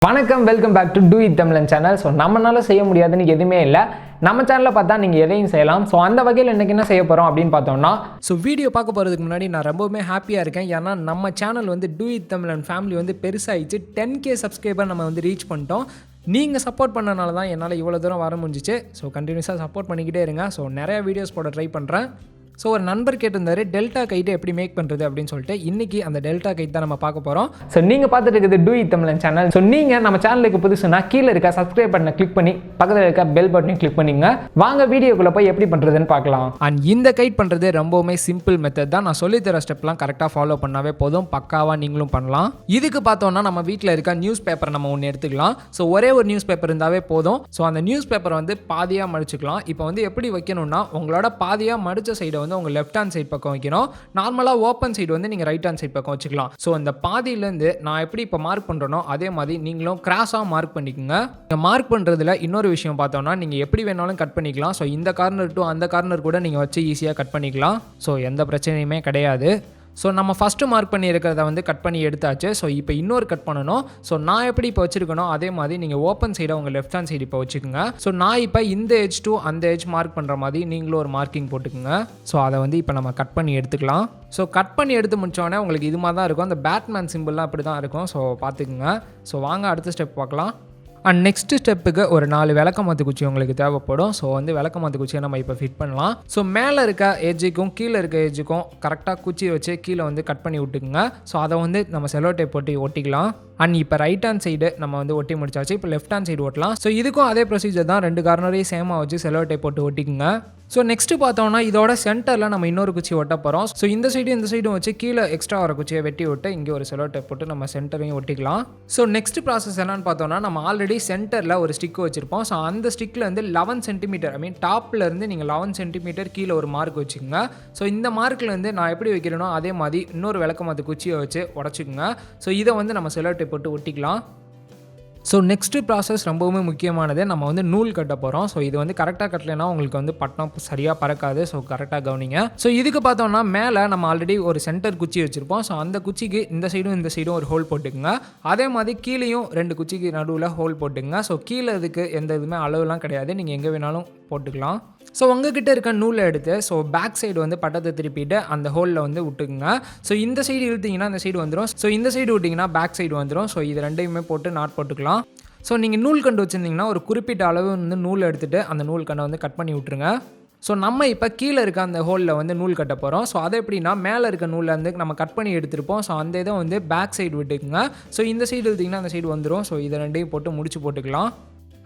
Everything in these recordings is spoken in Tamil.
வணக்கம், welcome back to do it Tamizhan channel. So நம்மளால செய்ய முடியாதுன்னு எதுவுமே இல்லை. நம்ம சேனலில் பார்த்தா நீங்கள் எதையும் செய்யலாம். ஸோ அந்த வகையில் இன்றைக்கி என்ன செய்ய போகிறோம் அப்படின்னு பார்த்தோம்னா, வீடியோ பார்க்க போகிறதுக்கு முன்னாடி நான் ரொம்பவுமே ஹாப்பியாக இருக்கேன். ஏன்னா நம்ம சேனல் டூ இட் தமிழன் ஃபேமிலி பெருசாகிடுச்சு. 10K சப்ஸ்கிரைபர் நம்ம ரீச் பண்ணிட்டோம். நீங்கள் சப்போர்ட் பண்ணனால தான் என்னால் இவ்வளோ தூரம் வர முடிஞ்சிச்சு. ஸோ கண்டினியூஸாக சப்போர்ட் பண்ணிக்கிட்டே இருங்க. ஸோ நிறையா வீடியோஸ் போட ட்ரை பண்ணுறேன். ஸோ ஒரு நண்பர் கேட்டிருந்தாரு டெல்டா கைட்டை எப்படி மேக் பண்ணுறது அப்படின்னு சொல்லிட்டு. இன்றைக்கி அந்த டெல்டா கைட் தான் நம்ம பார்க்க போகிறோம். ஸோ நீங்கள் பார்த்துட்டு இருக்குது two it Tamizhan channel. So நீங்கள் நம்ம சேனலுக்கு புதுசுனா கீழே இருக்க சப்ஸ்கிரைப் பட்டனை கிளிக் பண்ணி பக்கத்தில் இருக்க பெல் பட்டனையும் கிளிக் பண்ணிங்க. வாங்க வீடியோக்குள்ளே போய் எப்படி பண்ணுறதுன்னு பார்க்கலாம். அண்ட் இந்த கைட் பண்ணுறது ரொம்பவுமே சிம்பிள் மெத்தட் தான். நான் சொல்லித்தர ஸ்டெப்லாம் கரெக்டாக ஃபாலோ பண்ணாவே போதும். பக்காவாக நீங்களும் பண்ணலாம். இதுக்கு பார்த்தோன்னா நம்ம வீட்டில் இருக்க நியூஸ் பேப்பர் நம்ம ஒன்று எடுத்துக்கலாம். ஸோ ஒரே ஒரு நியூஸ் பேப்பர் இருந்தாவே போதும். ஸோ அந்த நியூஸ் பேப்பரை பாதியாக மடிச்சுக்கலாம். இப்போ எப்படி வைக்கணும்னா, உங்களோட பாதியாக மடித்த சைடை உங்கள் லெஃப்ட் ஹேண்ட் சைட் பக்கம் வைக்கணும். நார்மலாக ஓப்பன் சைடு நீங்கள் ரைட் ஹேண்ட் சைட் பக்கம் வச்சுக்கலாம். ஸோ அந்த பாதியிலேருந்து நான் எப்படி இப்போ மார்க் பண்ணுறனோ அதே மாதிரி நீங்களும் கிராஸாக மார்க் பண்ணிக்கோங்க. மார்க் பண்ணுறதுல இன்னொரு விஷயம் பார்த்தோம்னா, நீங்கள் எப்படி வேணாலும் கட் பண்ணிக்கலாம். ஸோ இந்த கார்னர் டு அந்த கார்னர் கூட நீங்கள் வச்சு ஈஸியாக கட் பண்ணிக்கலாம். ஸோ எந்த பிரச்சனையுமே கிடையாது. ஸோ நம்ம ஃபஸ்ட்டு மார்க் பண்ணியிருக்கிறத கட் பண்ணி எடுத்தாச்சு. ஸோ இப்போ இன்னொரு கட் பண்ணணும். ஸோ நான் எப்படி இப்போ வச்சுருக்கணும் அதே மாதிரி நீங்கள் ஓப்பன் சைடை உங்கள் லெஃப்ட் ஹேண்ட் சைடு இப்போ வச்சுக்கோங்க. ஸோ நான் இப்போ இந்த எட்ஜ் டு அந்த எட்ஜ் மார்க் பண்ணுற மாதிரி நீங்களும் ஒரு மார்க்கிங் போட்டுக்கோங்க. ஸோ அதை இப்போ நம்ம கட் பண்ணி எடுத்துக்கலாம். ஸோ கட் பண்ணி எடுத்து முடிச்சோடனே உங்களுக்கு இது மாதிரி தான் இருக்கும். அந்த பேட்மேன் சிம்பிள்லாம் அப்படி தான் இருக்கும். ஸோ பார்த்துக்குங்க. ஸோ வாங்க அடுத்த ஸ்டெப் பார்க்கலாம். அண்ட் நெக்ஸ்ட் ஸ்டெப்புக்கு ஒரு 4 விளக்கமாத்து குச்சி உங்களுக்கு தேவைப்படும். ஸோ விளக்கமாத்து குச்சியை நம்ம இப்போ ஃபிட் பண்ணலாம். ஸோ மேலே இருக்க எஜ்ஜுக்கும் கீழே இருக்க எஜ்ஜுக்கும் கரெக்டாக குச்சியை வச்சு கீழே கட் பண்ணி விட்டுக்குங்க. ஸோ அதை நம்ம செலோ டேப் போட்டு ஒட்டிக்கலாம். அண்ட் இப்போ ரைட் ஹேண்ட் சைடு நம்ம ஒட்டி முடிச்சாச்சு. இப்போ லெஃப்ட் ஹேண்ட் சைடு ஓட்டலாம். ஸோ இதுக்கும் அதே ப்ரொசீஜர் தான். 2 கார்னரையும் சேமாக வச்சு செலோ டேப் போட்டு ஒட்டிக்குங்க. ஸோ நெக்ஸ்ட்டு பார்த்தோம்னா, இதோட சென்டரில் நம்ம இன்னொரு குச்சி ஒட்ட போகிறோம். ஸோ இந்த சைடும் வச்சு கீழே எக்ஸ்ட்ரா வர குச்சியை வெட்டி விட்டு இங்கே ஒரு செலோ டேப் போட்டு நம்ம சென்டரையும் ஒட்டிக்கலாம். ஸோ நெக்ஸ்ட் ப்ராசஸ் என்னன்னு பார்த்தோம்னா, நம்ம ஆல்ரெடி சென்டரில் ஒரு ஸ்டிக் வச்சுருப்போம். ஸோ அந்த ஸ்டிக்கில் 11 சென்டிமீட்டர் டாப்பில் இருந்து நீங்கள் 11 சென்டிமீட்டர் கீழே ஒரு மார்க் வச்சுக்கோங்க. ஸோ இந்த மார்க்கில் நான் எப்படி வைக்கிறேனோ அதே மாதிரி இன்னொரு விளக்கமாத்து குச்சியை வச்சு உடச்சிக்கோங்க. ஸோ இதை நம்ம செலோ டேப் போட்டு ஒட்டிக்கலாம். ஸோ நெக்ஸ்ட்டு ப்ராசஸ் ரொம்பவுமே முக்கியமானது. நம்ம நூல் கட்ட போகிறோம். ஸோ இது கரெக்டாக கட்டலைன்னா உங்களுக்கு பட்டம் சரியாக பறக்காது. ஸோ கரெக்டாக கவனிங்க. ஸோ இதுக்கு பார்த்தோம்னா, மேலே நம்ம ஆல்ரெடி ஒரு சென்டர் குச்சி வச்சுருப்போம். ஸோ அந்த குச்சிக்கு இந்த சைடும் ஒரு ஹோல் போட்டுக்குங்க. அதே மாதிரி கீழேயும் 2 குச்சிக்கு நடுவில் ஹோல் போட்டுக்குங்க. ஸோ கீழே இதுக்கு எந்த இதுவுமே அளவுலாம் கிடையாது. நீங்கள் எங்கே வேணாலும் போட்டுக்கலாம். ஸோ உங்ககிட்ட இருக்க நூலை எடுத்து பேக் சைடு பட்டத்தை திருப்பிட்டு அந்த ஹோலில் விட்டுக்குங்க. ஸோ இந்த சைடு இழுத்தீங்கன்னா இந்த சைடு வந்துடும். ஸோ இந்த சைடு விட்டிங்கன்னா பேக் சைடு வந்துடும். ஸோ இது ரெண்டையுமே போட்டு நாட் போட்டுக்கலாம். ஸோ நீங்கள் நூல் கண்டு வச்சுருந்தீங்கன்னா ஒரு குறிப்பிட்ட அளவு நூல் எடுத்துகிட்டு அந்த நூல் கண்டை கட் பண்ணி விட்ருங்க. ஸோ நம்ம இப்போ கீழே இருக்க அந்த ஹோலில் நூல் கட்ட போகிறோம். ஸோ அதை எப்படின்னா, மேலே இருக்க நூலில் நம்ம கட் பண்ணி எடுத்துருப்போம். ஸோ அந்த இதை பேக் சைடு விட்டுக்குங்க. ஸோ இந்த சைடு இழுத்திங்கன்னா அந்த சைடு வந்துடும். ஸோ இதை ரெண்டையும் போட்டு முடிச்சு போட்டுக்கலாம்.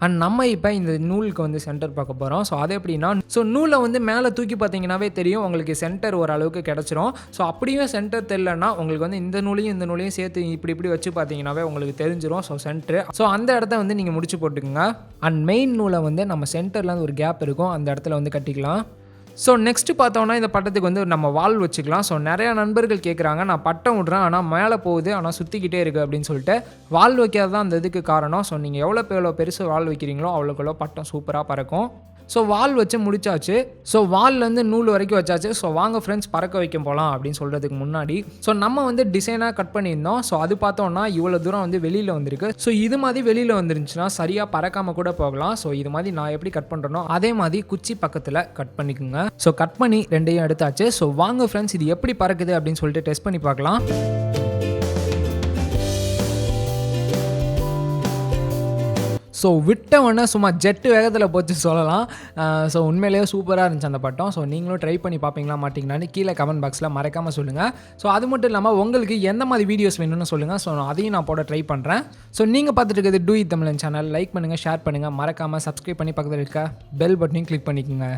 அண்ட் நம்ம இப்போ இந்த நூலுக்கு சென்டர் பார்க்க போகிறோம். ஸோ அது எப்படின்னா, ஸோ நூலை மேலே தூக்கி பார்த்தீங்கன்னாவே தெரியும் உங்களுக்கு சென்டர் ஓரளவுக்கு கிடச்சிரும். ஸோ அப்படியே சென்டர் தெரியலன்னா உங்களுக்கு இந்த நூலையும் சேர்த்து இப்படி வச்சு பார்த்தீங்கன்னாவே உங்களுக்கு தெரிஞ்சிடும். So centre. ஸோ அந்த இடத்த நீங்கள் முடிச்சு போட்டுக்குங்க. அண்ட் மெயின் நூலை நம்ம சென்டரில் ஒரு கேப் இருக்கும், அந்த இடத்துல கட்டிக்கலாம். ஸோ நெக்ஸ்ட்டு பார்த்தோன்னா, இந்த பட்டத்துக்கு நம்ம வால் வச்சுக்கலாம். ஸோ நிறையா நண்பர்கள் கேட்குறாங்க, நான் பட்டம் விட்றேன் ஆனால் மேலே போகுது ஆனால் சுற்றிக்கிட்டே இருக்குது அப்படின்னு சொல்லிட்டு. வால் வைக்காது தான் அந்த இதுக்கு காரணம். ஸோ நீங்கள் எவ்வளோ பெருசு வால் வைக்கிறீங்களோ அவ்வளோக்கு பட்டம் சூப்பராக பறக்கும். ஸோ வால் வச்சு முடிச்சாச்சு. ஸோ வால்லேருந்து நூல் வரைக்கும் வச்சாச்சு. ஸோ வாங்க ஃப்ரெண்ட்ஸ் பறக்க வைக்க போகலாம் அப்படின்னு சொல்கிறதுக்கு முன்னாடி, ஸோ நம்ம டிசைனாக கட் பண்ணியிருந்தோம். ஸோ அது பார்த்தோன்னா இவ்வளோ தூரம் வெளியில் வந்திருக்கு. ஸோ இது மாதிரி வெளியில் வந்துருந்துச்சுன்னா சரியாக பறக்காமல் கூட போகலாம். ஸோ இது மாதிரி நான் எப்படி கட் பண்ணுறனோ அதே மாதிரி குச்சி பக்கத்தில் கட் பண்ணிக்கோங்க. ஸோ கட் பண்ணி ரெண்டையும் எடுத்தாச்சு. ஸோ வாங்க ஃப்ரெண்ட்ஸ் இது எப்படி பறக்குது அப்படின்னு சொல்லிட்டு டெஸ்ட் பண்ணி பார்க்கலாம். ஸோ விட்டவொன்னே சும்மா ஜெட்டு வேகத்தில் போச்சு சொல்லலாம். ஸோ உண்மையிலேயே சூப்பராக இருந்துச்சு அந்த பட்டம். ஸோ நீங்களும் ட்ரை பண்ணி பார்ப்பீங்களா மாட்டிங்களான்னு கீழே கமெண்ட் பாக்ஸில் மறக்காமல் சொல்லுங்கள். ஸோ அது மட்டும் இல்லாமல் உங்களுக்கு எந்த மாதிரி வீடியோஸ் வேணும்னு சொல்லுங்கள். ஸோ அதையும் நான் போட ட்ரை பண்ணுறேன். ஸோ நீங்கள் பார்த்துட்டு இருக்கிறது two it Tamizhan channel. Like பண்ணுங்கள், ஷேர் பண்ணுங்கள், மறக்காமல் சப்ஸ்கிரைப் பண்ணி பக்கத்தில் இருக்க பெல் பட்டனையும் கிளிக் பண்ணிக்கோங்க.